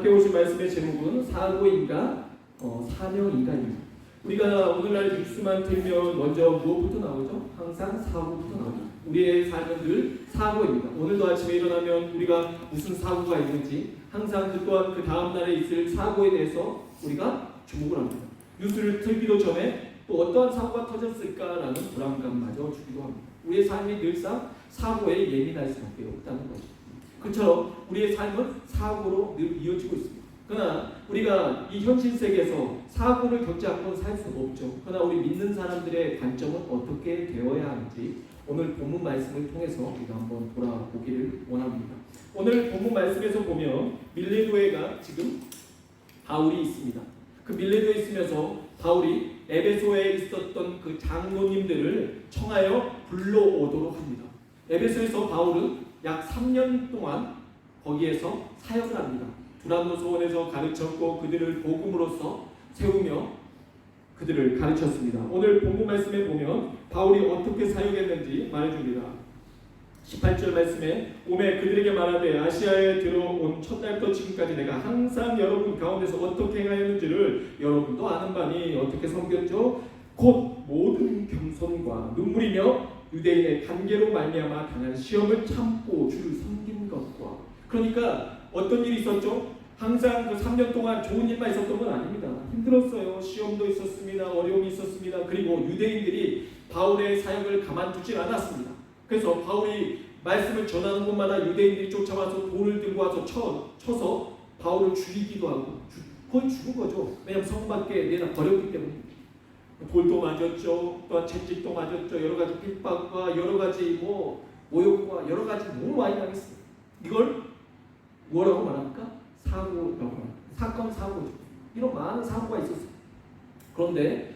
배우실 말씀의 제목은 사고인가 사명인가입니다. 우리가 오늘날 뉴스만 틀면 먼저 무엇부터 나오죠? 항상 사고부터 나오죠. 우리의 삶은 늘 사고입니다. 오늘도 아침에 일어나면 우리가 무슨 사고가 있는지 항상 그 또한 그 다음 날에 있을 사고에 대해서 우리가 주목을 합니다. 뉴스를 틀기도 전에 또 어떠한 사고가 터졌을까라는 불안감마저 주기도 합니다. 우리의 삶이 늘상 사고에 예민할 수밖에 없다는 거죠. 그처럼 우리의 삶은 사고로 늘 이어지고 있습니다. 그러나 우리가 이 현실 세계에서 사고를 겪지 않고는 살 수 없죠. 그러나 우리 믿는 사람들의 관점은 어떻게 되어야 하는지 오늘 본문 말씀을 통해서 우리가 한번 돌아보기를 원합니다. 오늘 본문 말씀에서 보면 밀레도에가 지금 바울이 있습니다. 그 밀레도에 있으면서 바울이 에베소에 있었던 그 장로님들을 청하여 불러오도록 합니다. 에베소에서 바울은 약 3년 동안 거기에서 사역을 합니다. 두란노 소원에서 가르쳤고 그들을 복음으로써 세우며 그들을 가르쳤습니다. 오늘 본문 말씀에 보면 바울이 어떻게 사역했는지 말해줍니다. 18절 말씀에 오매 그들에게 말하되 아시아에 들어온 첫날부터 지금까지 내가 항상 여러분 가운데서 어떻게 행하였는지를 여러분도 아는 바니 어떻게 섬겼죠? 곧 모든 겸손과 눈물이며 유대인의 관계로 말미암아 당한 시험을 참고 주를 섬긴 것과 그러니까 어떤 일이 있었죠? 항상 그 3년 동안 좋은 일만 있었던 건 아닙니다. 힘들었어요. 시험도 있었습니다. 어려움이 있었습니다. 그리고 유대인들이 바울의 사역을 가만두지 않았습니다. 그래서 바울이 말씀을 전하는 곳마다 유대인들이 쫓아와서 돌을 들고 와서 쳐서 바울을 죽이기도 하고 거의 죽은 거죠. 왜냐하면 성 밖에 내다 버렸기 때문입니다. 돌도 맞았죠. 또한 채찍도 맞았죠. 여러 가지 핍박과 여러 가지 모욕과 여러 가지 너무 많이 당했습니다. 이걸 뭐라고 말합니까? 사고라고 말합니다. 사건 사고죠. 이런 많은 사고가 있었어요. 그런데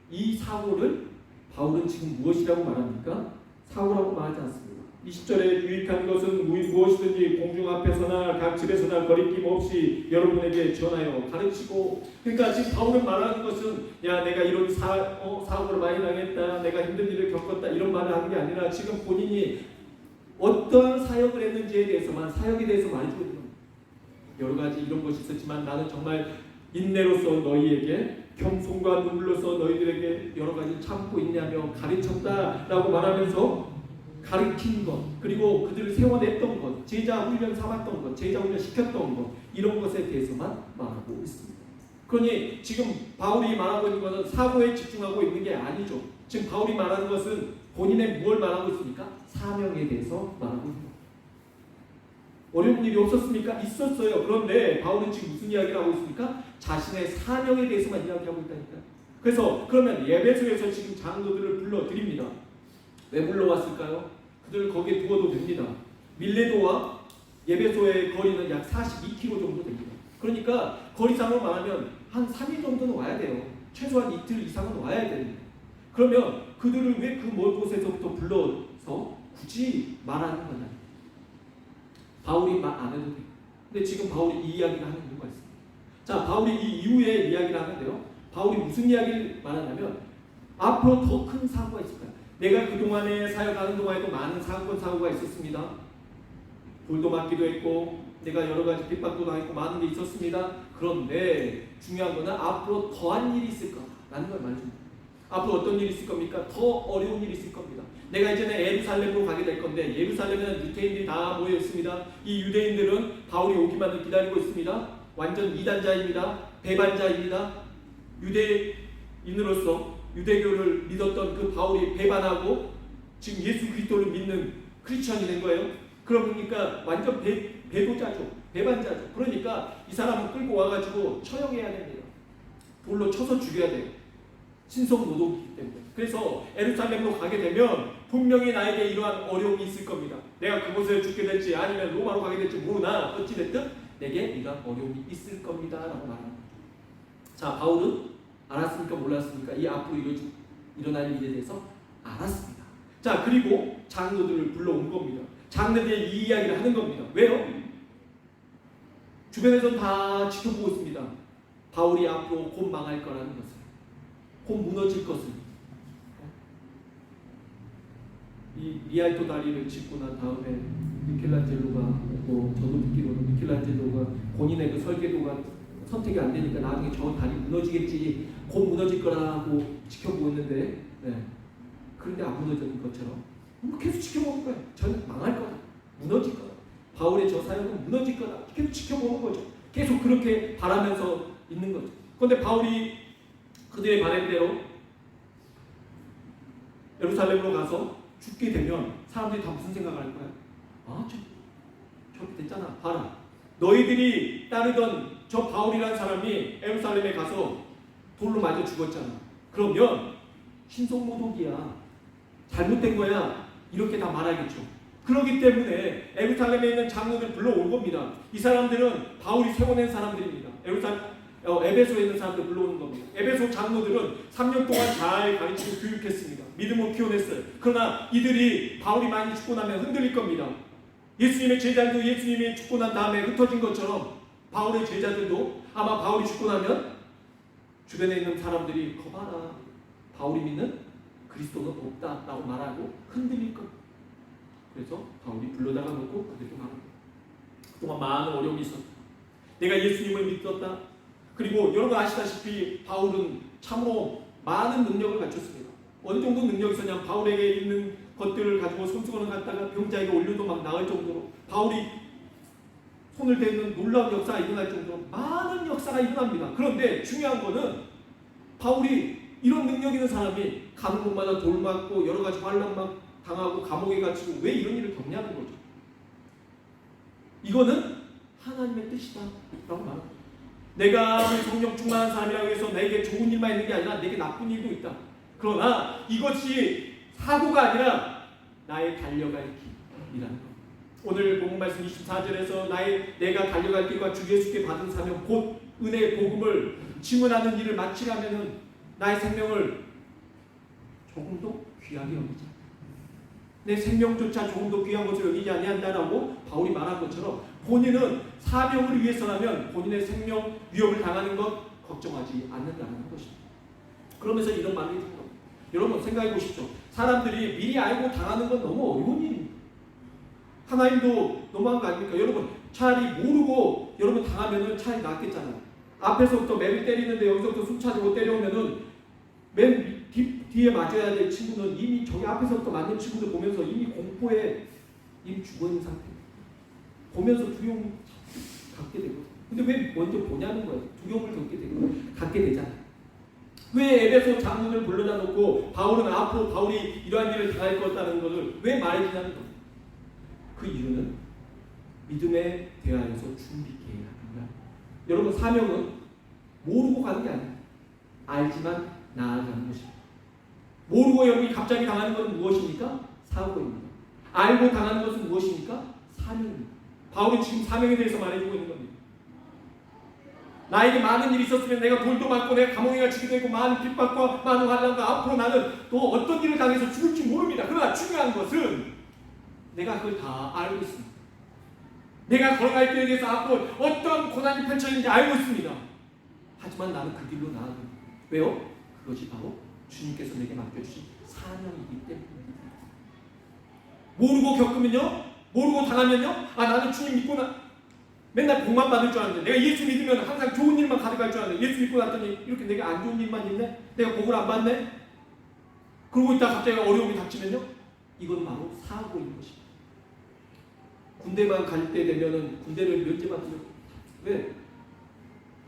이 사고를 바울은 지금 무엇이라고 말합니까? 사고라고 말하지 않습니다. 20절에 유익한 것은 무엇이든지 공중 앞에서나 각 집에서나 거리낌 없이 여러분에게 전하여 가르치고 그러니까 지금 바울은 말하는 것은 야 내가 이런 사고를 많이 당했다 내가 힘든 일을 겪었다 이런 말을 하는 게 아니라 지금 본인이 어떠한 사역을 했는지에 대해서만 사역에 대해서 말해주고 있는 겁니다. 여러 가지 이런 것이 있었지만 나는 정말 인내로서 너희에게 겸손과 눈물로서 너희들에게 여러 가지 참고 있냐며 가르쳤다라고 말하면서 가르친 것 그리고 그들을 세워냈던 것 제자 훈련 삼았던 것 제자 훈련 시켰던 것 이런 것에 대해서만 말하고 있습니다. 그러니 지금 바울이 말하고 있는 것은 사고에 집중하고 있는 게 아니죠. 지금 바울이 말하는 것은 본인의 무엇을 말하고 있습니까? 사명에 대해서 말하고 있습니다. 어려운 일이 없었습니까? 있었어요. 그런데 바울은 지금 무슨 이야기를 하고 있습니까? 자신의 사명에 대해서만 이야기하고 있다니까요. 그래서 그러면 예배소에서 지금 장로들을 불러드립니다. 왜 불러왔을까요? 그들을 거기에 두어도 됩니다. 밀레도와 예배소의 거리는 약 42km 정도 됩니다. 그러니까 거리상으로 말하면 한 3일 정도는 와야 돼요. 최소한 이틀 이상은 와야 됩니다. 그러면 그들을 왜 그 먼 곳에서부터 불러서 굳이 말하는 거냐? 바울이 말 안 해도 돼요. 근데 지금 바울이 이 이야기를 하는 이유가 있습니다. 자, 바울이 이 이후에 이야기를 하는데요. 바울이 무슨 이야기를 말하냐면 앞으로 더 큰 사고가 있을 거야. 내가 그동안에 사역하는 동안에도 많은 사고가 있었습니다. 돌도 맞기도 했고 내가 여러 가지 핍박도 당했고 많은 게 있었습니다. 그런데 중요한 거는 앞으로 더한 일이 있을 거라는 걸 말해줍니다. 앞으로 어떤 일이 있을 겁니까? 더 어려운 일이 있을 겁니다. 내가 이제는 예루살렘으로 가게 될 건데 예루살렘에는 유대인들이 다 모여 있습니다. 이 유대인들은 바울이 오기만을 기다리고 있습니다. 완전 이단자입니다. 배반자입니다. 유대인으로서 유대교를 믿었던 그 바울이 배반하고 지금 예수 그리스도를 믿는 크리스천이 된 거예요. 그러니까 완전 배도자죠. 배반자죠. 그러니까 이 사람은 끌고 와가지고 처형해야 됩니다. 돌로 쳐서 죽여야 돼요. 신성 노동이기 때문에. 그래서 예루살렘으로 가게 되면 분명히 나에게 이러한 어려움이 있을 겁니다. 내가 그곳에 죽게 될지 아니면 로마로 가게 될지 모르나 어찌됐든 내게 이러한 어려움이 있을 겁니다 라고 말합니다. 자, 바울은 알았습니까? 몰랐습니까? 이 앞으로 일어날 일에 대해서 알았습니다. 자, 그리고 장로들을 불러온 겁니다. 장로들이 이 이야기를 하는 겁니다. 왜요? 주변에서는 다 지켜보고 있습니다. 바울이 앞으로 곧 망할 거라는 것을, 곧 무너질 것을. 이 리알토 다리를 짓고 난 다음에 미켈란젤로가 저도 듣기로는 미켈란젤로가 본인의 그 설계도가 선택이 안 되니까 나중에 저 다리 무너지겠지, 곧 무너질 거라고 지켜보고 있는데, 그런데 안 무너지는 것처럼 계속 지켜보는 거예요. 저는 망할 거다, 무너질 거다, 바울의 저 사역은 무너질 거다, 계속 지켜보는 거죠. 계속 그렇게 바라면서 있는 거죠. 그런데 바울이 그들의 바램대로 예루살렘으로 가서 죽게 되면 사람들이 다 무슨 생각을 할 거야? 저렇게 됐잖아. 봐라. 너희들이 따르던 저 바울이라는 사람이 예루살렘에 가서 돌로 맞아 죽었잖아. 그러면 신성모독이야, 잘못된 거야, 이렇게 다 말하겠죠. 그렇기 때문에 예루살렘에 있는 장로들 불러온 겁니다. 이 사람들은 바울이 세워낸 사람들입니다. 에베소에 있는 사람들 불러오는 겁니다. 에베소 장로들은 3년 동안 잘 가르치고 교육했습니다. 믿음을 키워냈어요. 그러나 이들이 바울이 많이 죽고 나면 흔들릴 겁니다. 예수님의 제자들도 예수님이 죽고 난 다음에 흩어진 것처럼 바울의 제자들도 아마 바울이 죽고 나면 주변에 있는 사람들이 거봐라, 바울이 믿는 그리스도는 없다라고 말하고 흔들릴 겁니다. 그래서 바울이 불러다가 놓고 그들에게 말합니다. 그동안 많은 어려움이 있었다. 내가 예수님을 믿었다. 그리고 여러분 아시다시피 바울은 참으로 많은 능력을 갖췄습니다. 어느 정도 능력이 있었냐면 바울에게 있는 것들을 가지고 손수건을 갖다가 병자에게 올려도 막 나을 정도로, 바울이 손을 대는 놀라운 역사가 일어날 정도로 많은 역사가 일어납니다. 그런데 중요한 거는 바울이 이런 능력 있는 사람이 가는 곳마다 돌 맞고 여러 가지 환난 당하고 감옥에 갇히고 왜 이런 일을 겪냐는 거죠. 이거는 하나님의 뜻이다 라고 말합니다. 내가 성령 충만한 사람이라고 해서 내게 좋은 일만 있는 게 아니라 내게 나쁜 일도 있다. 그러나 이것이 사고가 아니라 나의 달려갈 길이라는 것. 오늘 본문 말씀 24절에서 내가 달려갈 길과 주 예수께 받은 사명 곧 은혜의 복음을 증언하는 일을 마치려면 나의 생명을 조금도 귀하게 여기지 않는다. 내 생명조차 조금도 귀한 것을 여기지 아니한다라고 바울이 말한 것처럼 본인은 사명을 위해서라면 본인의 생명 위협을 당하는 것 걱정하지 않는다는 것입니다. 그러면서 이런 말을 해줍니다. 여러분 생각해 보십시오. 사람들이 미리 알고 당하는 건 너무 어려운 일입니다. 하나님도 너무한 거 아닙니까? 여러분 차라리 모르고 여러분 당하면은 차라리 낫겠잖아요. 앞에서부터 매를 때리는데 여기서부터 숨 차지고 때려오면은 맨 뒤에 맞아야 될 친구는 이미 저기 앞에서부터 맞는 친구들 보면서 이미 공포에 이미 죽어있는 상태입니다. 보면서 두려움 갖게 되고, 근데 왜 먼저 보냐는 거예요. 두려움을 갖게 되잖아요. 왜 에베소 장로를 불러다 놓고 바울은 앞으로 바울이 이러한 일을 당할 것다는 것을 왜 말해주냐는 겁니다. 그 이유는 믿음에 대하여서 준비케 합니다. 여러분 사명은 모르고 가는 게 아니에요. 알지만 나아가는 것입니다. 모르고 여러분이 갑자기 당하는 것은 무엇입니까? 사고입니다. 알고 당하는 것은 무엇입니까? 사명입니다. 바울이 지금 사명에 대해서 말해주고 있는 겁니다. 나에게 많은 일이 있었으면 내가 돌도 맞고 내가 감옥에 갇히기도 했고 많은 핍박과 많은 환난과 앞으로 나는 또 어떤 일을 당해서 죽을지 모릅니다. 그러나 중요한 것은 내가 그걸 다 알고 있습니다. 내가 걸어갈 길에 대해서 앞으로 어떤 고난이 펼쳐있는지 알고 있습니다. 하지만 나는 그 길로 나아갑니다. 왜요? 그것이 바로 주님께서 내게 맡겨주신 사명이기 때문입니다. 모르고 겪으면요, 모르고 당하면요, 나는 주님 믿고 맨날 복만 받을 줄 알았는데, 내가 예수 믿으면 항상 좋은 일만 가득할 줄 알았는데, 예수 믿고 났더니 이렇게 내가 안 좋은 일만 있네? 내가 복을 안 받네? 그러고 있다가 갑자기 어려움이 닥치면요, 이건 바로 사고인 것입니다. 군대만 갈 때 되면은 군대를 면제받으려고. 왜?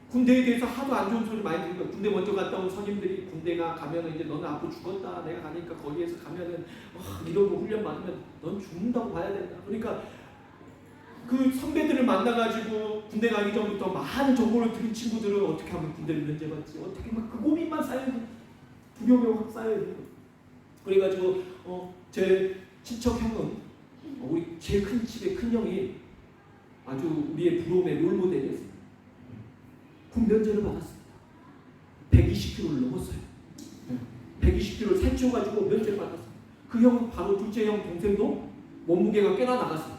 군대에 대해서 하도 안 좋은 소리 많이 들은 거예요. 군대 먼저 갔다 온 선임들이 군대가 가면은 이제 너는 앞으로 죽었다. 내가 가니까 거기에서 가면은 이러고 훈련 받으면 넌 죽는다고 봐야 된다. 그러니까 그 선배들을 만나가지고 군대 가기 전부터 많은 정보를 들은 친구들은 어떻게 하면 군대를 면제받지? 어떻게 막 그 고민만 쌓여야 돼. 두려움이 확 쌓여야 돼. 그래가지고 제 친척 형은 우리 제일 큰 집의 큰 형이 아주 우리의 부러움의 롤모델이었어요. 군 면제를 받았습니다. 120kg를 넘었어요. 120kg를 살쪄가지고 면제를 받았어요. 그 형은 바로 둘째 형 동생도 몸무게가 꽤나 나갔어요.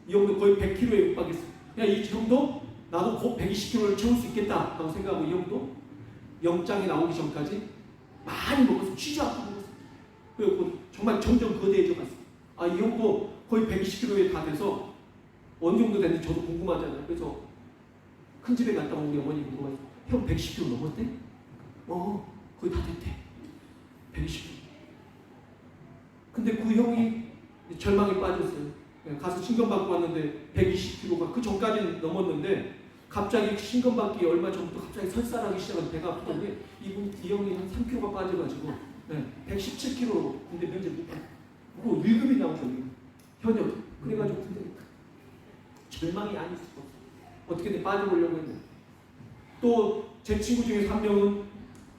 이 형도 거의 100kg에 육박했어요. 그냥 이 형도 나도 곧 120kg를 채울 수 있겠다 라고 생각하고 이 형도 영장이 나오기 전까지 많이 먹어서 취재 앞으로 먹었어요. 그리고 정말 점점 거대해져 갔어요. 이 형도 거의 120km에 다 돼서 어느 정도 됐는지 저도 궁금하잖아요. 그래서 큰 집에 갔다 온 우리 어머니 물어봤어요. 형 110km 넘었대? 거의 다 됐대. 120km. 근데 그 형이 절망에 빠졌어요. 가서 신검받고 왔는데 120km가 그 전까지는 넘었는데 갑자기 신검받기 얼마 전부터 갑자기 설사하기 시작한 배가 아프던데 이 형이 한 3kg가 빠져가지고 117kg 근데 면제 못 받고 1급이 나오죠. 현역. 그래가지고 근데 절망이 아닐 수가 없어. 어떻게든 빠져보려고 했는데 또 제 친구 중에 한 명은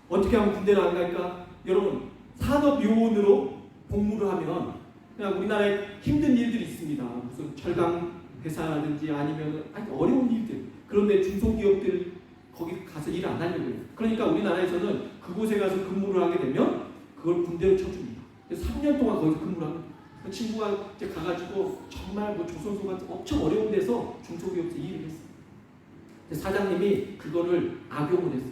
어떻게 하면 군대를 안 갈까? 여러분 산업요원으로 복무를 하면 그냥 우리나라에 힘든 일들이 있습니다. 무슨 철강 회사라든지 아니면 어려운 일들. 그런데 중소기업들 거기 가서 일 안 하려고 해요. 그러니까 우리나라에서는 그곳에 가서 근무를 하게 되면 그걸 군대로 쳐줍니다. 그래서 3년 동안 거기서 근무를 합니다. 그 친구가 이제 가가지고 정말 뭐 조선소 같은 엄청 어려운 데서 중소기업에서 일을 했어요. 사장님이 그거를 악용을 했어요.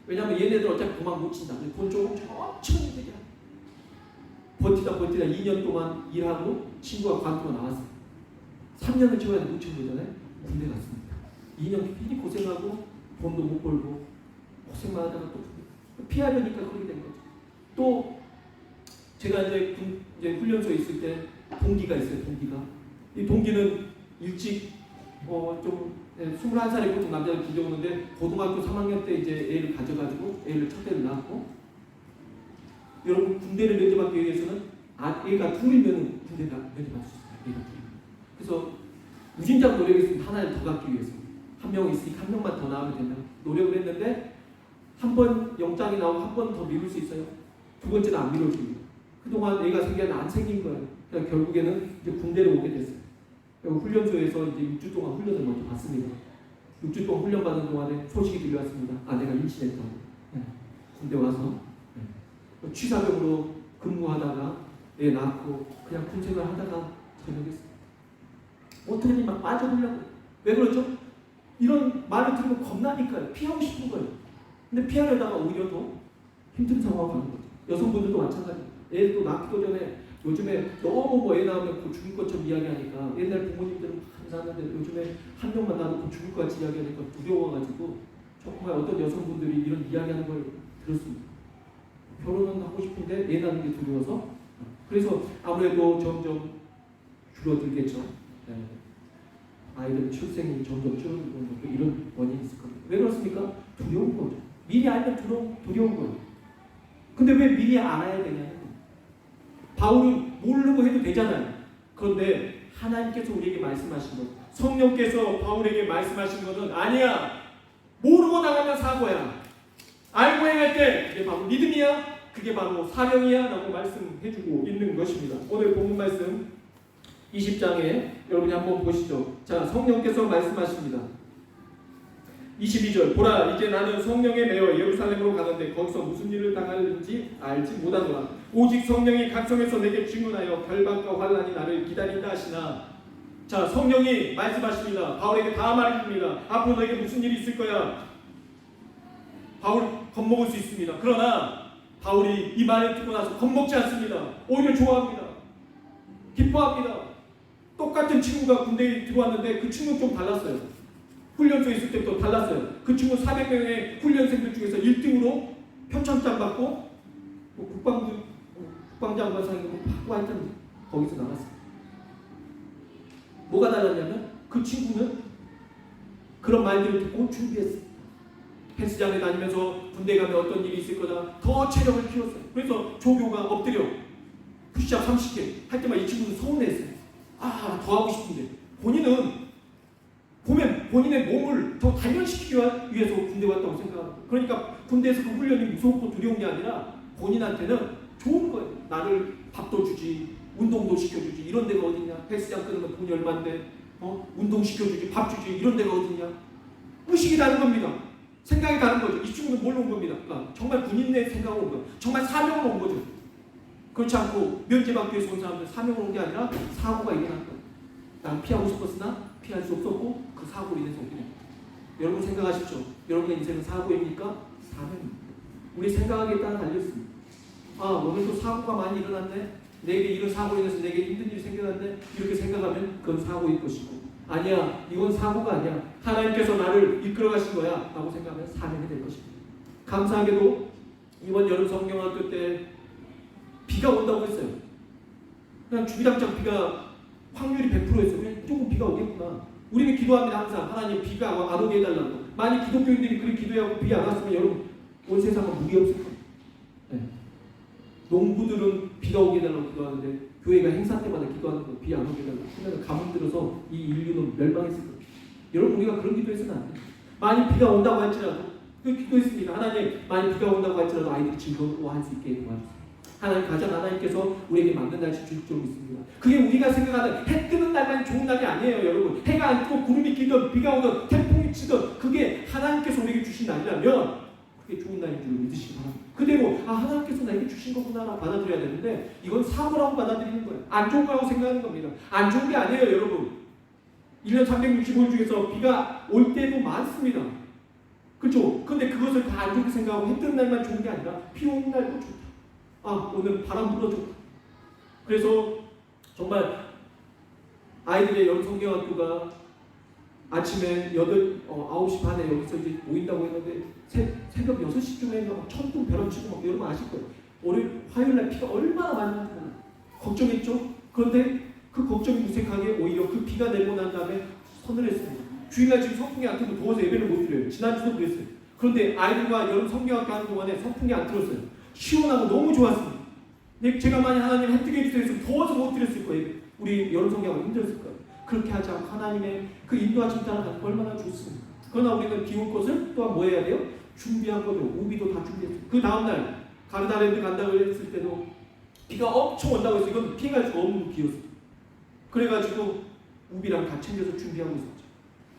왜냐하면 얘네들 어차피 도망 못 친다. 돈 조금 엄청 힘들게 버티다 2년 동안 일하고 친구가 관두고 나왔어요. 3년을 채워야 못 채운 거잖아요. 군대 갔습니다. 2년 괜히 고생하고 돈도 못 벌고 고생만 하다가 또 피하려니까 그렇게 된 거죠. 또 제가 이제 훈련소에 있을 때 동기가 있어요. 이 동기는 일찍 좀 21살에 보통 남자를 들여오는데 고등학교 3학년 때 이제 애를 가져가지고 애를 첫째를 낳았고 여러분 군대를 면제받기 위해서는 애가 둘이면 군대가 면제받을 수 있어요. 애가 둘. 그래서 무진장 노력했습니다. 하나를 더 갖기 위해서. 한 명 있으니까 한 명만 더 나오면 된다. 노력을 했는데 한 번 영장이 나오고 한 번 더 미룰 수 있어요. 두 번째는 안 미뤄집니다. 그동안 애가 생겼는데 안 생긴 거예요. 그러니까 결국에는 이제 군대로 오게 됐어요. 훈련소에서 이제 6주 동안 훈련을 먼저 받습니다. 6주 동안 훈련 받는 동안에 소식이 들려왔습니다. 아내가 임신했다고. 군대 와서 취사병으로 근무하다가 애 낳고 그냥 군생활 하다가 전역했어요. 어떻게든 막 빠져보려고. 왜 그러죠? 이런 말을 들으면 겁나니까요. 피하고 싶은 거예요. 근데 피하려다가 오히려 더 힘든 상황을 가는 거죠. 여성분들도 마찬가지예요. 애 또 낳기도 전에 요즘에 너무 뭐 애 낳으면 그 죽을 것처럼 이야기하니까 옛날 부모님들은 많이 낳는데 요즘에 한 명만 낳고 죽을 것 같이 이야기하니까 두려워가지고 정말 어떤 여성분들이 이런 이야기하는 걸 들었습니다. 결혼은 하고 싶은데 애 낳는 게 두려워서 그래서 아무래도 점점 줄어들겠죠. 아이들 출생이 점점 줄어들고 이런 원인이 있을 겁니다. 왜 그렇습니까? 두려운 거죠. 미리 알면 두려운 거예요. 근데 왜 미리 알아야 되냐면 바울은 모르고 해도 되잖아요. 그런데 하나님께서 우리에게 말씀하신 것, 성령께서 바울에게 말씀하신 것은 아니야. 모르고 나가면 사고야. 알고 행할 때 그게 바로 믿음이야. 그게 바로 사명이야. 라고 말씀해주고 있는 것입니다. 오늘 본문 말씀 20장에 여러분이 한번 보시죠. 자, 성령께서 말씀하십니다. 22절 보라 이제 나는 성령에 매여 예루살렘으로 가는데 거기서 무슨 일을 당할는지 알지 못하노라. 오직 성령이 각성에서 내게 증언하여 결박과 환난이 나를 기다린다 하시나. 자, 성령이 말씀하십니다. 바울에게 다 말해줍니다. 앞으로 너에게 무슨 일이 있을 거야. 바울 겁먹을 수 있습니다. 그러나 바울이 이 말을 듣고 나서 겁먹지 않습니다. 오히려 좋아합니다. 기뻐합니다. 똑같은 친구가 군대에 들어왔는데 그 친구는 좀 달랐어요. 훈련소에 있을 때부터 달랐어요. 그 친구 400명의 훈련생들 중에서 1등으로 표창장 받고 국방장관상으로 받고 하여튼 거기서 나갔어요. 뭐가 달랐냐면 그 친구는 그런 말들을 듣고 준비했어요. 헬스장에 다니면서 군대 가면 어떤 일이 있을 거다. 더 체력을 키웠어요. 그래서 조교가 엎드려 푸시업 30개 할 때마다 이 친구는 서운했어요. 더 하고 싶은데 본인은 보면 본인의 몸을 더 단련시키기 위해서 군대 왔다고 생각합니다. 그러니까 군대에서 그 훈련이 무섭고 두려운 게 아니라 본인한테는 좋은 거예요. 나를 밥도 주지, 운동도 시켜주지. 이런 데가 어딨냐? 헬스장 끊으면 돈이 얼만데 운동 시켜주지, 밥 주지. 이런 데가 어딨냐? 의식이 다른 겁니다. 생각이 다른 거죠. 이 친구는 뭘로 온 겁니다. 그러니까 정말 군인의 생각으로 온 거예요. 정말 사명으로 온 거죠. 그렇지 않고 면제받기 위해서 온 사람들 사명으로 온 게 아니라 사고가 일어난 거예요. 난 피하고 싶었으나 피할 수 없었고 그 사고로 인해서 오게 됩니다. 여러분 생각하십시오. 여러분의 인생은 사고입니까? 사명입니다. 우리 생각에 따라 달렸습니다. 오늘도 사고가 많이 일어났네. 내게 이런 사고로 인해서 내게 힘든 일이 생겨났네. 이렇게 생각하면 그건 사고일 것이고, 아니야, 이건 사고가 아니야, 하나님께서 나를 이끌어 가신 거야 라고 생각하면 사명이 될 것입니다. 감사하게도 이번 여름 성경학교 때 비가 온다고 했어요. 그냥 주기장창 비가 확률이 100%였어요. 그냥 조금 비가 오겠구나. 우리는 기도합니다. 항상 하나님 비가 안 오게 해달라고. 만약 기독교인들이 그렇게 기도하고 비 안 왔으면 여러분 온 세상은 물이 없을 거예요. 네. 농부들은 비가 오게 해달라고 기도하는데 교회가 행사 때마다 기도하는 거 비 안 오게 해달라고. 그러면 가뭄 들어서 이 인류는 멸망했을 거예요. 여러분 우리가 그런 기도해서는 안 돼요. 만약 비가 온다고 할지라도 그 기도했습니다. 하나님 만약 비가 온다고 할지라도 아이들이 즐거워할 수 있게 도와주세요. 하나님 가장 하나님께서 우리에게 맞는 날씨 주실 줄 믿습니다. 그게 우리가 생각하는 해 뜨는 날만 좋은 날이 아니에요, 여러분. 해가 안 뜨고 구름이 끼든 비가 오든 태풍이 치든 그게 하나님께서 우리에게 주신 날이라면 그게 좋은 날인 줄 믿으시기 바랍니다. 그대로 하나님께서 나에게 주신 거구나라고 받아들여야 되는데 이건 사고라고 받아들이는 거예요. 안 좋은 거라고 생각하는 겁니다. 안 좋은 게 아니에요, 여러분. 1년 365일 중에서 비가 올 때도 많습니다. 그렇죠? 근데 그것을 다 안 좋게 생각하고 해 뜨는 날만 좋은 게 아니라 비 오는 날도 좋다. 오늘 바람 불어줘. 그래서 정말 아이들의 여름 성경학교가 아침에 9시 반에 여기서 이제 모인다고 했는데 새벽 6시쯤에 막 천둥 벼락치고 막 여러분 아실 거예요. 월요일, 화요일날 비가 얼마나 많이 나는지 걱정했죠. 그런데 그 걱정이 무색하게 오히려 그 비가 내리고 난 다음에 서늘했습니다. 주일날 지금 선풍기 안 틀고 더워서 예배를 못 드려요. 지난주도 그랬어요. 그런데 아이들과 여름 성경학교 하는 동안에 선풍기 안 틀었어요. 시원하고 너무 좋았습니다. 제가 만약 하나님 해 뜨게 해주세요 했으면 더워서 못 드렸을 거예요. 우리 여름 성경하고 힘들었을 거예요. 그렇게 하지 않고 하나님의 그 인도하심 따라가는 거 얼마나 좋습니다. 그러나 우리는 비 올 것을 또한 뭐 해야 돼요? 준비한 거죠. 우비도 다 준비했어요. 그 다음날 가르다랜드 간다고 했을 때도 비가 엄청 온다고 해서 이건 피해갈 수가 없는 비였어요. 그래가지고 우비랑 다 챙겨서 준비하고 있었죠.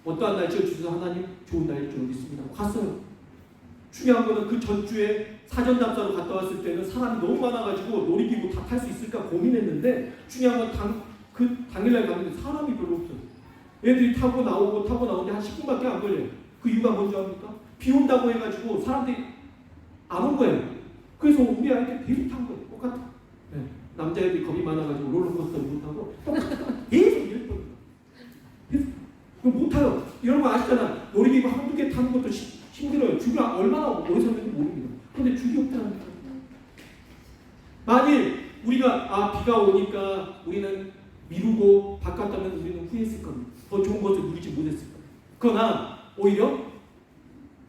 어떠한 날씨를 주셔서 하나님 좋은 날일 줄 믿습니다. 갔어요. 중요한 거는 그 전주에 사전 답사로 갔다 왔을 때는 사람이 너무 많아가지고 놀이기구 다 탈 수 있을까 고민했는데 중요한 건 그 당일날 갔는데 사람이 별로 없어요. 애들이 타고 나오는데 한 10분밖에 안 걸려요. 그 이유가 뭔지 압니까? 비 온다고 해가지고 사람들이 안 온 거예요. 그래서 우리 아이들 계속 탄 거예요. 똑같아. 네. 남자애들이 겁이 많아가지고 롤러코스터를 못 타고 계속 이럴 겁니다. 계속 못 타요. 여러분 아시잖아. 놀이기구 한두 개 타는 것도 힘들어요. 줄이 얼마나 오래 섰는지 모릅니다. 그런데 줄이 없다는 거예요. 만일 우리가 비가 오니까 우리는 미루고 바꿨다면 우리는 후회했을 겁니다. 더 좋은 것을 누리지 못했을 겁니다. 그러나 오히려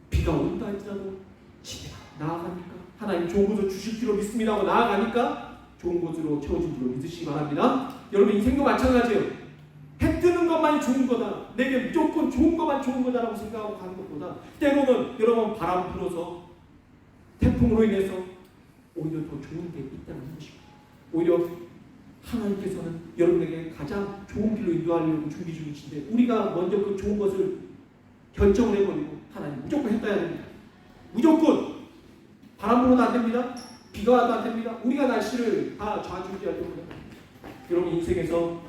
비가 온다 할지라도 집에 나아가니까 하나님 좋은 것을 주실 줄로 믿습니다 하고 나아가니까 좋은 것으로 채워진 줄로 믿으시기 바랍니다. 여러분 인생도 마찬가지예요. 해 뜨는 것만이 좋은 거다. 내게 무조건 좋은 것만 좋은 거다라고 생각하고 가는 것보다 때로는 여러분 바람 불어서 태풍으로 인해서 오히려 더 좋은 게 있다는 것입니다. 오히려 하나님께서는 여러분에게 가장 좋은 길로 인도하려고 준비 중이신데 우리가 먼저 그 좋은 것을 결정을 해버리고 하나님 무조건 했다야 됩니다. 무조건 바람 불어도 안 됩니다. 비가 와도 안 됩니다. 우리가 날씨를 다 좌지우지하려고 합니다. 여러분 인생에서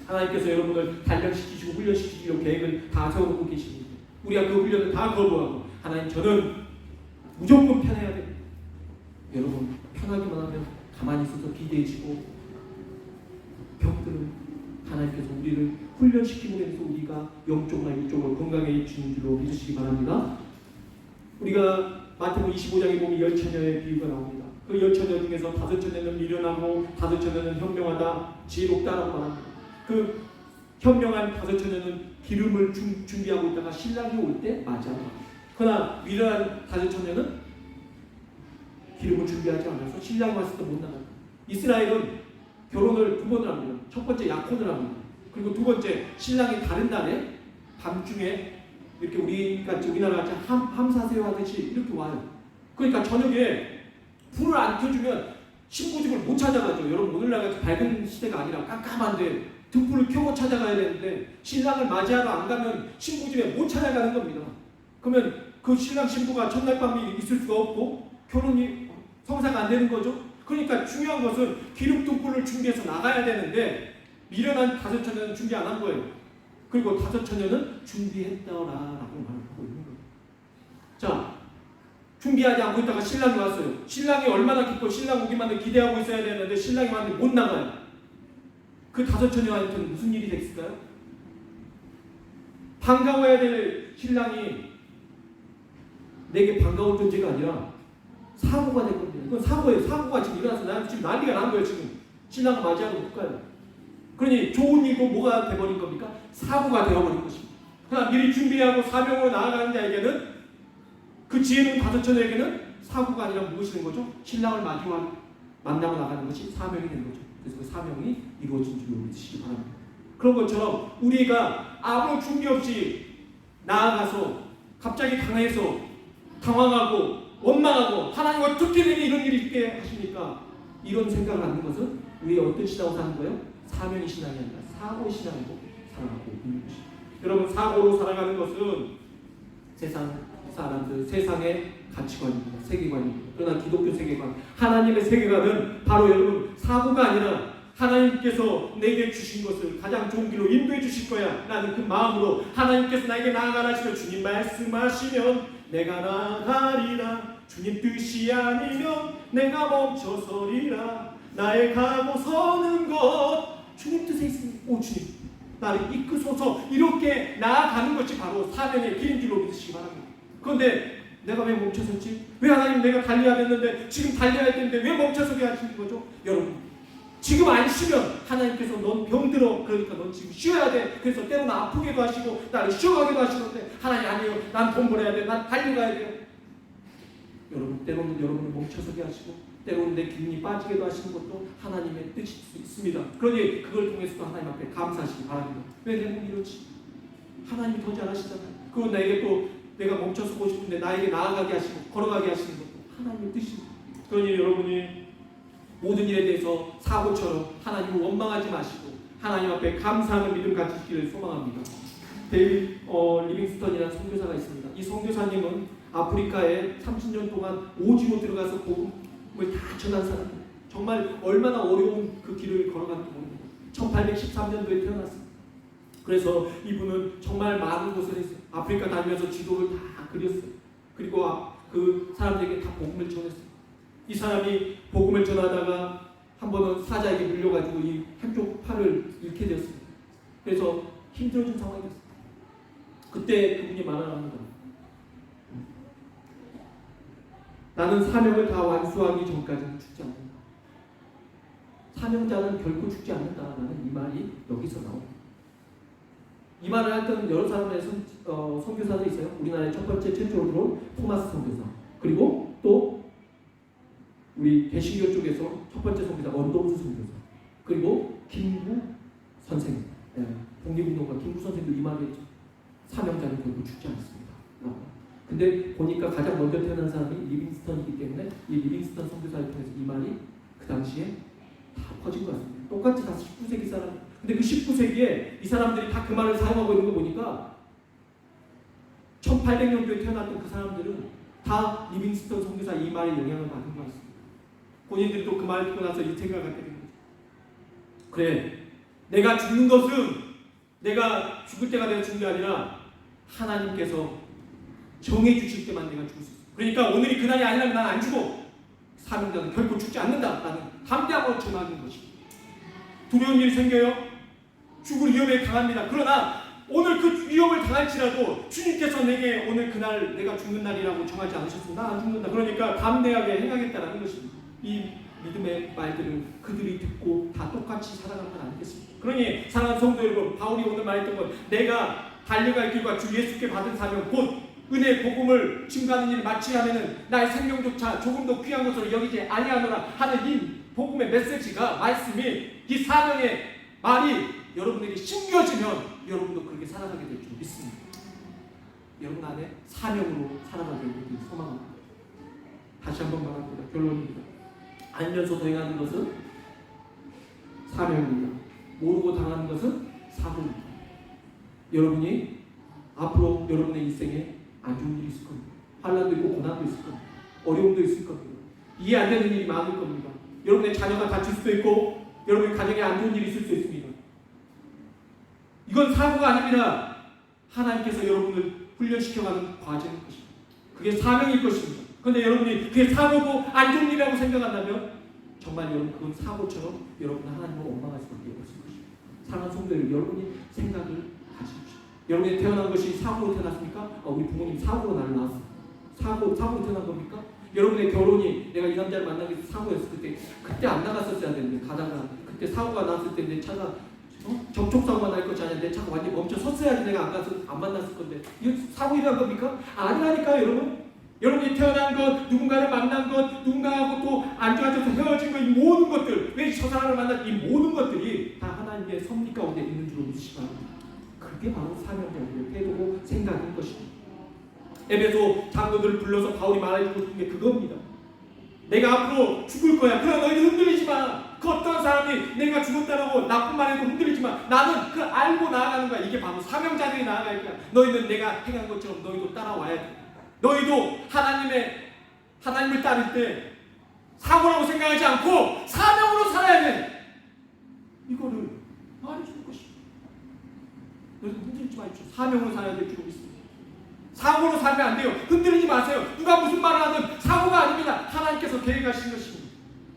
하나님께서 여러분을 단련시키시고 훈련시키시려고 계획을 다 세워놓고 계십니다. 우리가 그 훈련을 다 거부하고 하나님 저는 무조건 편해야 됩니다. 여러분 편하기만 하면 가만히 있어서 기대해지고 병들은 하나님께서 우리를 훈련시키고 해서 우리가 영적으로 육적으로 건강해지는 줄로 믿으시기 바랍니다. 우리가 마태복음 25장에 보면 10처녀의 비유가 나옵니다. 그 10처녀 중에서 5처녀는 미련하고 5처녀는 현명하다, 지혜롭다라고 말합니다. 그 현명한 5처녀는 기름을 준비하고 있다가 신랑이 올 때 맞아요. 그러나 미련한 5처녀는 기름을 준비하지 않아서 신랑이 왔을 때 못 나가요. 이스라엘은 결혼을 2번을 합니다. 첫 번째 약혼을 합니다. 그리고 두 번째 신랑이 다른 날에 밤중에 이렇게 우리나라 같이 함사세요 하듯이 이렇게 와요. 그러니까 저녁에 불을 안 켜주면 신부집을 못 찾아가죠. 여러분 오늘날 같이 밝은 시대가 아니라 깜깜한데 등불을 켜고 찾아가야 되는데 신랑을 맞이하러 안 가면 신부집에 못 찾아가는 겁니다. 그러면 그 신랑 신부가 첫날 밤이 있을 수가 없고 결혼이 성사가 안 되는 거죠. 그러니까 중요한 것은 기름 등불을 준비해서 나가야 되는데 미련한 5처녀는 준비 안 한 거예요. 그리고 5처녀는 준비했더라라고 말하고 있는 거예요. 자, 준비하지 않고 있다가 신랑이 왔어요. 신랑이 얼마나 기뻐 신랑 오기만을 기대하고 있어야 되는데 신랑이 왔는데 못 나가요. 그 다섯 처녀한테는 무슨 일이 됐을까요? 반가워야 될 신랑이 내게 반가운 존재가 아니라 사고가 된 겁니다. 이건 사고예요. 사고가 지금 일어나서 나는 지금 난리가 난 거예요. 지금 신랑을 맞이하고 못 가요. 그러니 좋은 일도 뭐가 돼버린 겁니까? 사고가 되어버린 것입니다. 그러나 미리 준비하고 사명으로 나아가는 자에게는 그 지혜로운 다섯 처녀에게는 사고가 아니라 무엇이 된 거죠? 신랑을 만나고 나가는 것이 사명이 된 거죠. 그래서 그 사명이 이루어진 줄로 믿으시기 바랍니다. 그런 것처럼 우리가 아무 준비 없이 나아가서 갑자기 당황하고 원망하고 하나님 어떻게 내게 이런 일이 있게 하십니까? 이런 생각을 갖는 것은 우리의 어떤 신앙으로 사는 거예요? 사명의 신앙이 아니라 사고의 신앙으로 살아가고 있는 것입니다. 여러분 사고로 살아가는 것은 세상 사람들, 세상의 가치관입니다. 세계관입니다. 그러나 기독교 세계관, 하나님의 세계관은 바로 여러분 사고가 아니라 하나님께서 내게 주신 것을 가장 좋은 길로 인도해 주실 거야 라는 그 마음으로 하나님께서 나에게 나아가라 하시면 주님 말씀하시면 내가 나아가리라. 주님 뜻이 아니면 내가 멈춰서리라. 나의 가고 서는 것 주님 뜻에 있습니다. 오 주님 나를 이끄소서. 이렇게 나아가는 것이 바로 사명의 길인 줄로 믿으시기 바랍니다. 그런데 내가 왜 멈춰섰지? 왜 하나님 내가 달려야 됐는데 지금 달려야 되는데 왜 멈춰서게 하시는 거죠? 여러분 지금 안 쉬면 하나님께서 넌 병들어 그러니까 넌 지금 쉬어야 돼. 그래서 때로는 아프게도 하시고 나를 쉬어가기도 하시는데 하나님 아니에요. 난 돈 벌어야 돼. 난 달려가야 돼요. 여러분 때로는 여러분을 멈춰서게 하시고 때로는 내 기운이 빠지게도 하시는 것도 하나님의 뜻일 수 있습니다. 그러니 그걸 통해서도 하나님 앞에 감사하시기 바랍니다. 왜 내 몸이 이렇지? 하나님이 더 잘하시잖아요. 그건 나에게 또 내가 멈춰서고 싶은데 나에게 나아가게 하시고 걸어가게 하시는 것도 하나님의 뜻입니다. 그러니 여러분이 모든 일에 대해서 사고처럼 하나님을 원망하지 마시고 하나님 앞에 감사하는 믿음 가지시기를 소망합니다. 데이빗 리빙스턴이라는 선교사가 있습니다. 이 선교사님은 아프리카에 30년 동안 오지로 들어가서 복음을 다 전한 사람입니다. 정말 얼마나 어려운 그 길을 걸어갔는지 모릅니다. 1813년도에 태어났습니다. 그래서 이분은 정말 많은 곳을 했어요. 아프리카 다니면서 지도를 다 그렸어요. 그리고 그 사람들에게 다 복음을 전했어요. 이 사람이 복음을 전하다가 한 번은 사자에게 물려가지고 이 한쪽 팔을 잃게 되었습니다. 그래서 힘들어진 상황이 됐습니다. 그때 그분이 말하는 겁니다. 나는 사명을 다 완수하기 전까지는 죽지 않는다. 사명자는 결코 죽지 않는다라는 이 말이 여기서 나옵니다. 이 말을 했던 여러 사람의 선교사들이 있어요. 우리나라의 첫 번째 최초로 들어온 토마스 선교사, 그리고 또 우리 개신교 쪽에서 첫 번째 선교사 원동수 선교사, 그리고 김구 선생, 독립운동가 김구 선생도 이 말을 했죠. 사명자는 결코 죽지 않습니다. 근데 보니까 가장 먼저 태어난 사람이 리빙스턴이기 때문에 이 리빙스턴 선교사를 통해서 이 말이 그 당시에 다 퍼진 것 같습니다. 똑같이 다 19세기 사람. 근데 그 19세기에 이 사람들이 다 그 말을 사용하고 있는 거 보니까 1800년도에 태어났던 그 사람들은 다 리빙스턴 선교사 이 말에 영향을 받은 것 같습니다. 본인들이 또 그 말을 듣고 나서 이 생각을 갖게 된 거죠. 그래, 내가 죽는 것은 내가 죽을 때가 내가 죽는 게 아니라 하나님께서 정해 주실 때만 내가 죽을 수 있어. 그러니까 오늘이 그날이 아니라면 난 안 죽어. 사명자는 결코 죽지 않는다라는 담대함으로 전하는 것입니다. 두려운 일이 생겨요. 죽을 위험에 강합니다. 그러나 오늘 그 위험을 당할지라도 주님께서 내게 오늘 그날 내가 죽는 날이라고 정하지 않으셨으면 나 안 죽는다. 그러니까 담대하게 행하겠다라는 것입니다. 이 믿음의 말들을 그들이 듣고 다 똑같이 살아간 건 아니겠습니까? 그러니 사랑하는 성도 여러분, 바울이 오늘 말했던 건 내가 달려갈 길과 주 예수께 받은 사명 곧 은혜 복음을 증거하는 일을 마치 하면은 나의 생명조차 조금 더 귀한 것으로 여기지 아니하노라 하는 이 복음의 메시지가 말씀이 이 사명의 말이 여러분에게 심겨지면 여러분도 그렇게 살아가게 될 줄 믿습니다. 여러분 안에 사명으로 살아가게 되길 소망합니다. 다시 한번 말합니다. 결론입니다. 알면서 행하는 것은 사명입니다. 모르고 당하는 것은 사고입니다. 여러분이 앞으로 여러분의 인생에 안 좋은 일이 있을 겁니다. 환난도 있고 고난도 있을 겁니다. 어려움도 있을 겁니다. 이해 안 되는 일이 많을 겁니다. 여러분의 자녀가 다칠 수도 있고 여러분의 가정에 안 좋은 일이 있을 수 있습니다. 이건 사고가 아닙니다. 하나님께서 여러분을 훈련시켜가는 과정일 것입니다. 그게 사명일 것입니다. 그런데 여러분이 그게 사고고 안 좋은 일이라고 생각한다면 정말 여러분 그건 사고처럼 여러분 하나님을 원망할 수밖에 없을 것입니다. 사랑하는 성도들, 여러분이 생각을 가십시오. 여러분이 태어난 것이 사고로 태어났습니까? 우리 부모님 사고로 나를 낳았어. 사고로 태어난 겁니까? 여러분의 결혼이 내가 이 남자를 만나기 위해서 사고였을 때 그때 안 나갔었어야 되는데 가다가 그때 사고가 났을 때 내 차가 접촉사고가 날 것이 아니라 내 차가 완전히 멈춰 섰어야지 내가 안 가서 안 만났을 건데 이거 사고 일어난 겁니까? 아니라니까요, 여러분. 여러분이 태어난 것, 누군가를 만난 것, 누군가하고 또 안 좋아져서 헤어진 것, 이 모든 것들, 왜 저 사람을 만난 이 모든 것들이 다 하나님의 섭리 가운데 있는 줄로 믿으시기 바랍니다. 그게 바로 사명이고 태도고 생각인 것입니다. 에베소 장로들을 불러서 바울이 말해주고 싶은 게 그겁니다. 내가 앞으로 죽을 거야. 그러나 너희들 흔들리지 마. 그 어떤 사람이 내가 죽었다라고 나쁜 말해도 흔들리지 마. 나는 그 알고 나아가는 거야. 이게 바로 사명자들이 나아갈 거야. 너희는 내가 행한 것처럼 너희도 따라와야 돼. 너희도 하나님을 따를 때 사고라고 생각하지 않고 사명으로 살아야 돼. 이거를 말해주는 것입니다. 너희도 흔들리지 마십시오. 사명으로 살아야 될 줄로 믿습니다. 사고로 살면 안 돼요. 흔들리지 마세요. 누가 무슨 말을 하든 사고가 아닙니다. 하나님께서 계획하신 것입니다.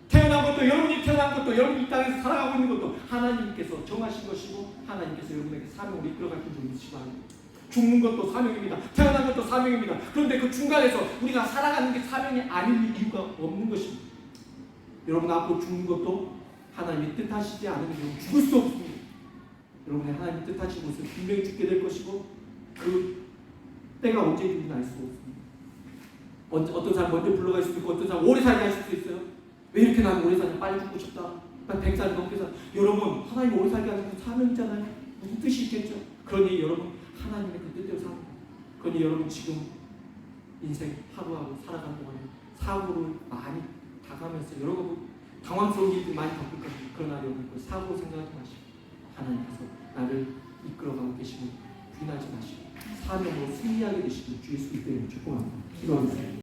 태어난 것도, 여러분이 태어난 것도, 여러분이 이 땅에서 살아가고 있는 것도 하나님께서 정하신 것이고 하나님께서 여러분에게 사명을 이끌어갈 줄 믿으시기 바랍니다. 죽는 것도 사명입니다. 태어난 것도 사명입니다. 그런데 그 중간에서 우리가 살아가는 게 사명이 아닐 이유가 없는 것입니다. 여러분 앞으로 죽는 것도 하나님이 뜻하시지 않으면 죽을 수 없습니다. 여러분의 하나님이 뜻하신 것은 분명히 죽게 될 것이고 그 때가 언제인지는 알 수 없습니다. 어떤 사람 먼저 불러갈 수도 있고 어떤 사람 오래 살게 할 수도 있어요. 왜 이렇게 나는 오래 사냐? 빨리 죽고 싶다. 난 100살 넘게 살. 여러분 하나님 오래 살게 하는 건 사명이잖아요. 무슨 뜻이 있겠죠? 그러니 여러분 하나님의 그 뜻대로 사는 거예요. 그러니 여러분 지금 인생 하루하루 살아가는 동안에 사고를 많이 당하면서 여러분 당황스러운 일들 많이 겪을 겁니다. 그러나 여러분 그 사고로 생각하지 마시고 하나님께서 나를 이끌어가고 계시고 부인하지 마시고 사명으로 승리하게 되시길 주 예수 그리스도의 이름으로 축복합니다. 기도하겠습니다.